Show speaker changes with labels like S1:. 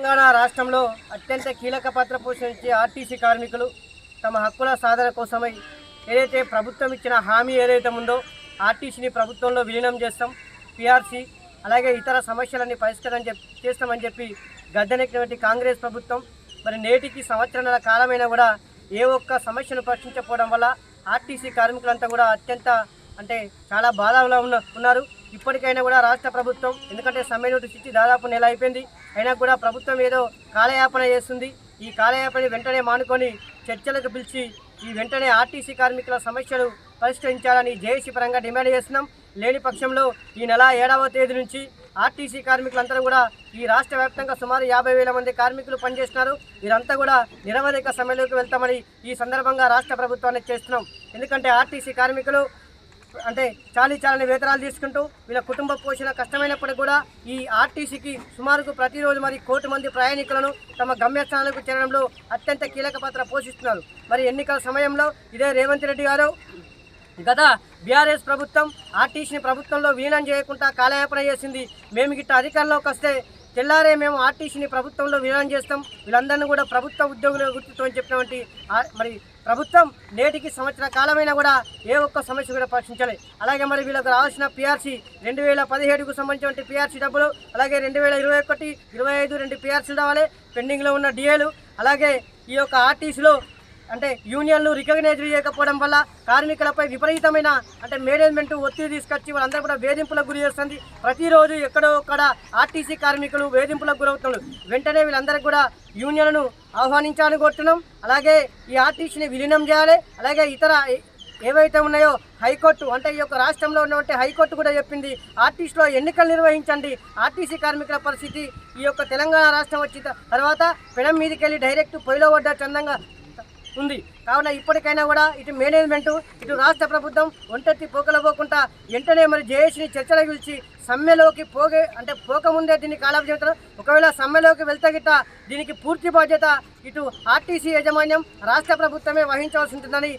S1: తెలంగాణ రాష్ట్రంలో అత్యంత కీలక పాత్ర పోషించే ఆర్టీసీ కార్మికులు తమ హక్కుల సాధన కోసమై ఏదైతే ప్రభుత్వం ఇచ్చిన హామీ ఏదైతే ఉందో ఆర్టీసీని ప్రభుత్వంలో విలీనం చేస్తాం, పీఆర్సీ అలాగే ఇతర సమస్యలన్నీ పరిష్కారం చేస్తామని చెప్పి గద్దెనెక్కినటువంటి కాంగ్రెస్ ప్రభుత్వం మరి నేటికి సంవత్సరాల కాలమైనా కూడా ఏ ఒక్క సమస్యను పరిష్కరించకపోవడం వల్ల ఆర్టీసీ కార్మికులంతా కూడా అత్యంత చాలా బాధలో ఉన్నారు. ఇప్పటికైనా కూడా రాష్ట్ర ప్రభుత్వం, ఎందుకంటే సమ్మె నోటీస్ ఇచ్చి దాదాపు నెల అయిపోయింది, అయినా కూడా ప్రభుత్వం ఏదో కాలయాపన చేస్తుంది. ఈ కాలయాపన వెంటనే మానుకొని చర్చలకు పిలిచి ఈ వెంటనే ఆర్టీసీ కార్మికుల సమస్యలు పరిష్కరించాలని జేఏసీ పరంగా డిమాండ్ చేస్తున్నాం. లేని పక్షంలో ఈ నెల 7వ తేదీ నుంచి ఆర్టీసీ కార్మికులందరూ కూడా ఈ రాష్ట్ర వ్యాప్తంగా సుమారు 50,000 మంది కార్మికులు పనిచేస్తున్నారు. వీరంతా కూడా నిరవధిక సమ్మెలోకి వెళ్తామని ఈ సందర్భంగా రాష్ట్ర ప్రభుత్వాన్ని చేస్తున్నాం. ఎందుకంటే ఆర్టీసీ కార్మికులు చాలని వేతనాలు తీసుకుంటూ వీళ్ళ కుటుంబ పోషణ కష్టమైనప్పటికీ కూడా ఈ ఆర్టీసీకి సుమారుకు ప్రతిరోజు మరి 1 కోటి మంది ప్రయాణికులను తమ గమ్యస్థానాలకు చేరడంలో అత్యంత కీలక పాత్ర పోషిస్తున్నారు. మరి ఎన్నికల సమయంలో ఇదే రేవంత్ రెడ్డి గారు గత బీఆర్ఎస్ ప్రభుత్వం ఆర్టీసీని ప్రభుత్వంలో విలీనం చేయకుండా కాలయాపన చేసింది. మేము గిట్ట అధికారంలోకి వస్తే తెల్లారే మేము ఆర్టీసీని ప్రభుత్వంలో విలీనం చేస్తాం, వీళ్ళందరినీ కూడా ప్రభుత్వ ఉద్యోగులుగా గుర్తిస్తామని చెప్పినటువంటి మరి ప్రభుత్వం నేటికి సంవత్సర కాలమైనా కూడా ఏ ఒక్క సమస్య కూడా పరిష్కరించలేదు. అలాగే మరి వీళ్ళకు రావాల్సిన పీఆర్సీ 2017కు సంబంధించిన పీఆర్సీ డబ్బులు, అలాగే 2021, 25 2 పీఆర్సీలు రావాలి, పెండింగ్లో ఉన్న డిఏలు, అలాగే ఈ యొక్క ఆర్టీసీలో యూనియన్లు రికగ్నైజ్ చేయకపోవడం వల్ల కార్మికులపై విపరీతమైన మేనేజ్మెంట్ ఒత్తిడి తీసుకొచ్చి వాళ్ళందరూ కూడా వేధింపులకు గురి చేస్తుంది. ప్రతిరోజు ఎక్కడో ఒక్కడ ఆర్టీసీ కార్మికులు వేధింపులకు గురవుతున్నారు. వెంటనే వీళ్ళందరికీ కూడా యూనియన్లను ఆహ్వానించాలని కోరుతున్నాం. అలాగే ఈ ఆర్టీసీని విలీనం చేయాలి. అలాగే ఇతర ఏవైతే ఉన్నాయో హైకోర్టు ఈ యొక్క రాష్ట్రంలో ఉన్నటువంటి హైకోర్టు కూడా చెప్పింది ఆర్టీసీలో ఎన్నికలు నిర్వహించండి. ఆర్టీసీ కార్మికుల పరిస్థితి ఈ యొక్క తెలంగాణ రాష్ట్రం వచ్చిన తర్వాత పెనం మీదకి వెళ్ళి డైరెక్ట్ పొయ్యిలో పడ్డ చందంగా ఉంది. కావున ఇప్పటికైనా కూడా ఇటు మేనేజ్మెంటు ఇటు రాష్ట్ర ప్రభుత్వం ఒంటెత్తి పోకలపోకుండా వెంటనే మరి జేఏసీని చర్చలకు పిలిచి సమ్మెలోకి పోకముందే దీన్ని కాలాపు చెబుతారు. ఒకవేళ సమ్మెలోకి వెళ్తే గిట్ట దీనికి పూర్తి బాధ్యత ఇటు ఆర్టీసీ యాజమాన్యం రాష్ట్ర ప్రభుత్వమే వహించవలసి ఉంటుందని